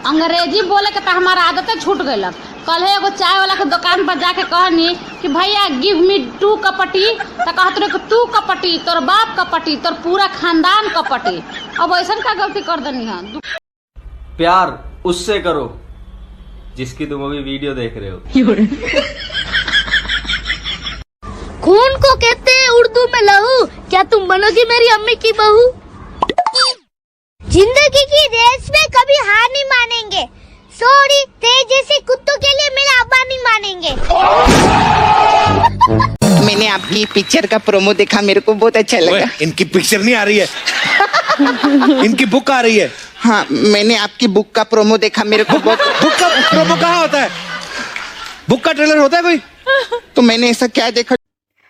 अंग्रेजी बोले के तो हमारा आदतें छूट गई। कल एगो चाय वाला के दुकान पर जाके कहनी कि भैया गिव मी 2 कपटी, तो कहत रहे कि तू कपटी, तोर बाप कपटी, तोर पूरा खानदान कपटी। अब ऐसा का गलती कर देनी है। प्यार उससे करो जिसकी तुम अभी वीडियो देख रहे हो। खून को कहते हैं उर्दू में लहू, क्या तुम बनोगी मेरी अम्मी की बहू? जिंदगी की रेस में कभी हार नहीं मानेंगे। सॉरी, तेरे जैसे कुत्तों के लिए मेरा अब्बा नहीं मानेंगे। मैंने आपकी पिक्चर का प्रोमो देखा, मेरे को बहुत अच्छा लगा। इनकी पिक्चर नहीं आ रही है, इनकी बुक आ रही है। हाँ, मैंने आपकी बुक का प्रोमो देखा, मेरे को बहुत। बुक का प्रोमो कहाँ होता है? बुक का ट्रेलर होता है कोई? तो मैंने ऐसा क्या देखा?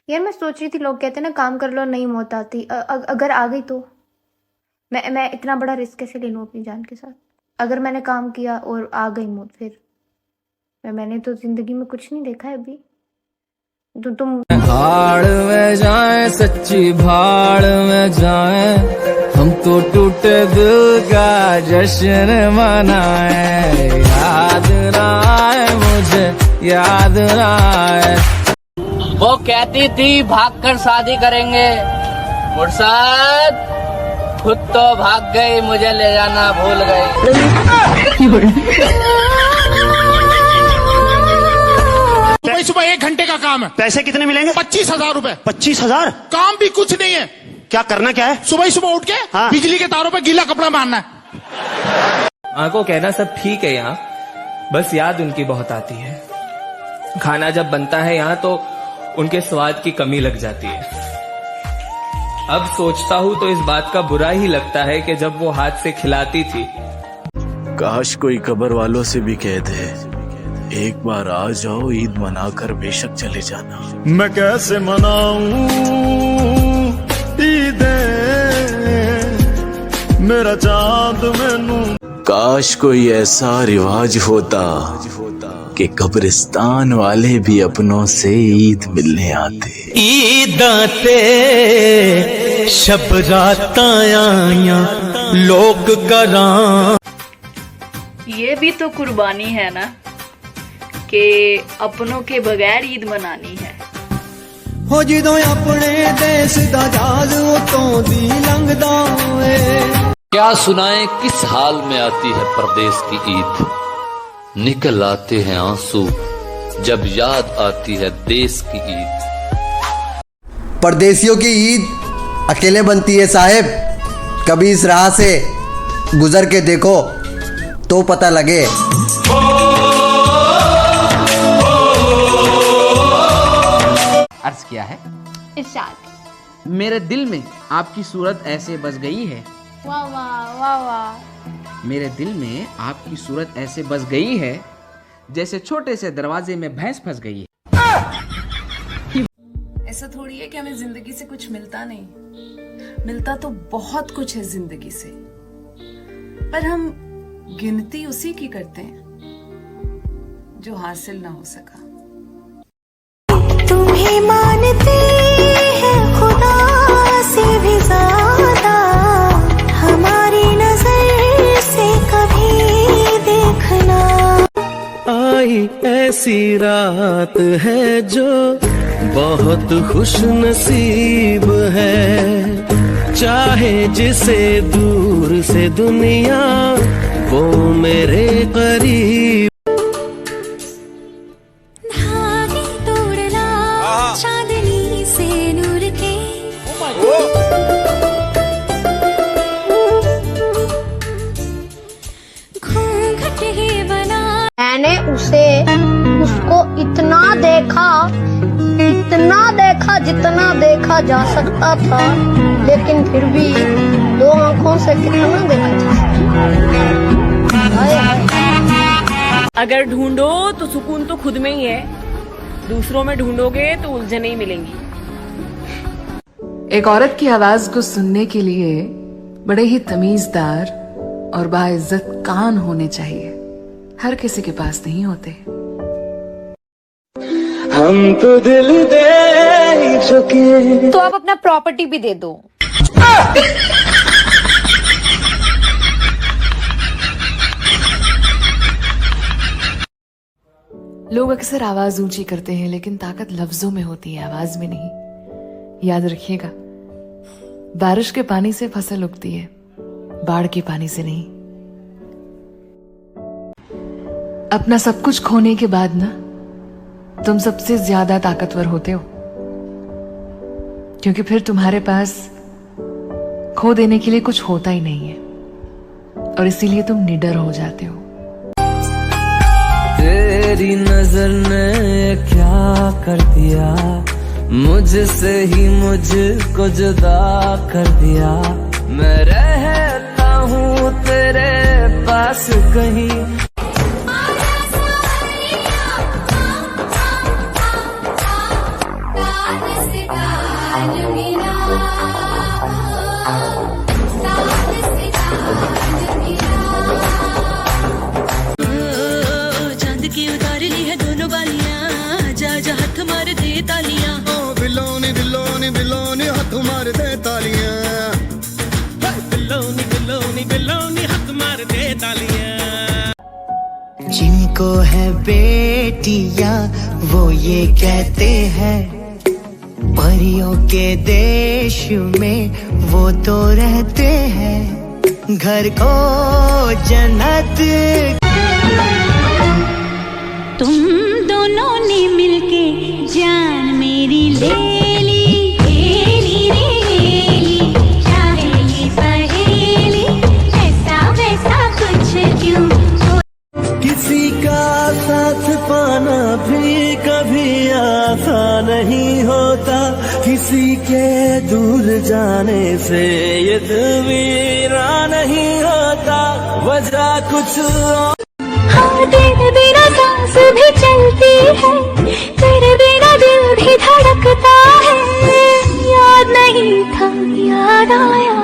यार मैं सोच रही थी, लोग कहते हैं ना काम कर लो नहीं मौत आती। अगर आ गई तो मैं इतना बड़ा रिस्क कैसे ले लूँ अपनी जान के साथ? अगर मैंने काम किया और आ गई मौत, फिर मैंने तो जिंदगी में कुछ नहीं देखा है अभी। तो तुम भाड़ में जाए, सच्ची भाड़ में जाए, हम तो टूटे दिल का जश्न मनाए। याद ना आए मुझे, याद ना आए। वो कहती थी भागकर शादी करेंगे, मुर्शद खुद तो भाग गई, मुझे ले जाना भूल गई। सुबह 1 घंटे का काम है। पैसे कितने मिलेंगे? 25,000 रुपए। 25,000? काम भी कुछ नहीं है। क्या करना क्या है? सुबह उठ के बिजली के तारों पे गीला कपड़ा बांधना है। माँ को कहना सब ठीक है यहाँ, बस याद उनकी बहुत आती है। खाना जब बनता है यहाँ तो उनके स्वाद की कमी लग जाती है। अब सोचता हूँ तो इस बात का बुरा ही लगता है कि जब वो हाथ से खिलाती थी। काश कोई कब्र वालों से भी कह दे, एक बार आ जाओ, ईद मनाकर बेशक चले जाना। मैं कैसे मनाऊं ईदे, मेरा चांद मैनू। काश कोई ऐसा रिवाज होता कि कब्रिस्तान वाले भी अपनों से ईद मिलने आते। ईद ते शब रातां आया लोग करा। ये भी तो कुर्बानी है ना कि अपनों के बगैर ईद मनानी है। हो जिदों अपने देश दा जाल उतों दी लंघदा ए। क्या सुनाएं किस हाल में आती है परदेश की ईद, निकल आते हैं आंसू जब याद आती है देश की ईद। परदेशियों की ईद अकेले बनती है साहेब, कभी इस राह से गुजर के देखो तो पता लगे। अर्ज किया है इरशाद। मेरे दिल में आपकी सूरत ऐसे बस गई है। वाह वाह वाह वाह। मेरे दिल में आपकी सूरत ऐसे बस गई है जैसे छोटे से दरवाजे में भैंस फंस गई है। ऐसा थोड़ी है कि हमें जिंदगी से कुछ मिलता नहीं, मिलता तो बहुत कुछ है जिंदगी से, पर हम गिनती उसी की करते हैं जो हासिल ना हो सका। तुम्हें मानते हैं खुदा से भी ज्यादा, हमारी नजर से कभी देखना। आई ऐसी रात है जो बहुत खुश नसीब है, चाहे जिसे दूर से दुनिया वो मेरे करीब। धागे तोड़ना चांदनी से नूर के, घूंघट ही बना। मैंने उसको इतना देखा जितना देखा जा सकता था, लेकिन फिर भी 2 आंखों से कितना देखा जा सकता। अगर ढूंढो तो सुकून तो खुद में ही है, दूसरों में ढूंढोगे तो उलझनें ही मिलेंगी। एक औरत की आवाज को सुनने के लिए बड़े ही तमीजदार और बाइज्जत कान होने चाहिए, हर किसी के पास नहीं होते। हम तो दिल दे चुके। तो आप अपना प्रॉपर्टी भी दे दो। लोग अक्सर आवाज ऊंची करते हैं, लेकिन ताकत लफ्जों में होती है, आवाज में नहीं। याद रखिएगा, बारिश के पानी से फसल उगती है, बाढ़ के पानी से नहीं। अपना सब कुछ खोने के बाद ना तुम सबसे ज्यादा ताकतवर होते हो, क्योंकि फिर तुम्हारे पास खो देने के लिए कुछ होता ही नहीं है, और इसीलिए तुम निडर हो जाते हो। तेरी नजर ने क्या कर दिया, मुझसे ही मुझको जुदा कर दिया। मैं रहता हूँ तेरे पास कहीं। चांद की उतार ली है दोनों बालियां, जा जा हाथ मार दे तालियां। बिलोनी बिलोनी बिलोनी हाथ मार दे तालियां, बिलोनी बिलोनी बिलोनी हाथ मार दे तालियां। जिनको है बेटियां वो ये कहते हैं, परियों के देश में वो तो रहते हैं, घर को जन्नत। तुम दोनों ने मिलके जान मेरी ले ली, चाहे ये पहेली, ऐसा वैसा कुछ क्यों। किसी का साथ पाना भी कभी आसान नहीं होता, किसी के दूर जाने से ये दिल मेरा नहीं होता, वजह कुछ और। हाँ, तेरे बिना सांस भी चलती है, तेरे बिना दिल भी धड़कता है। याद नहीं था, याद आया,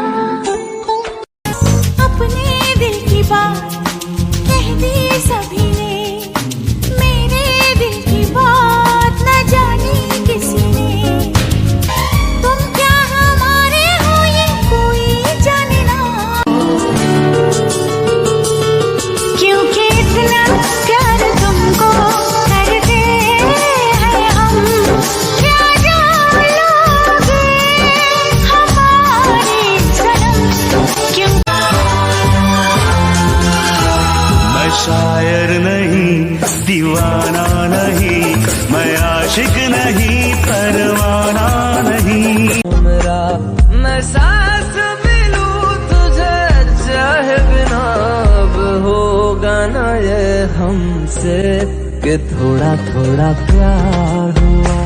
अपने दिल की बात कह दी सभी ने, मेरे दिल की बात न जानी किसी ने। तुम क्या हमारे हो ये कोई जाने ना, क्योंकि इतना प्यार तुमको करते हैं हम, क्या जान लोगे हमारे सनम। क्यों मैं शायर नहीं, दीवाना नहीं, मैं आशिक नहीं, परवाना नहीं। मेरा मैं सांस भी लूं तुझे चाहे बिना, अब होगा ना ये हमसे कि थोड़ा थोड़ा प्यार हुआ।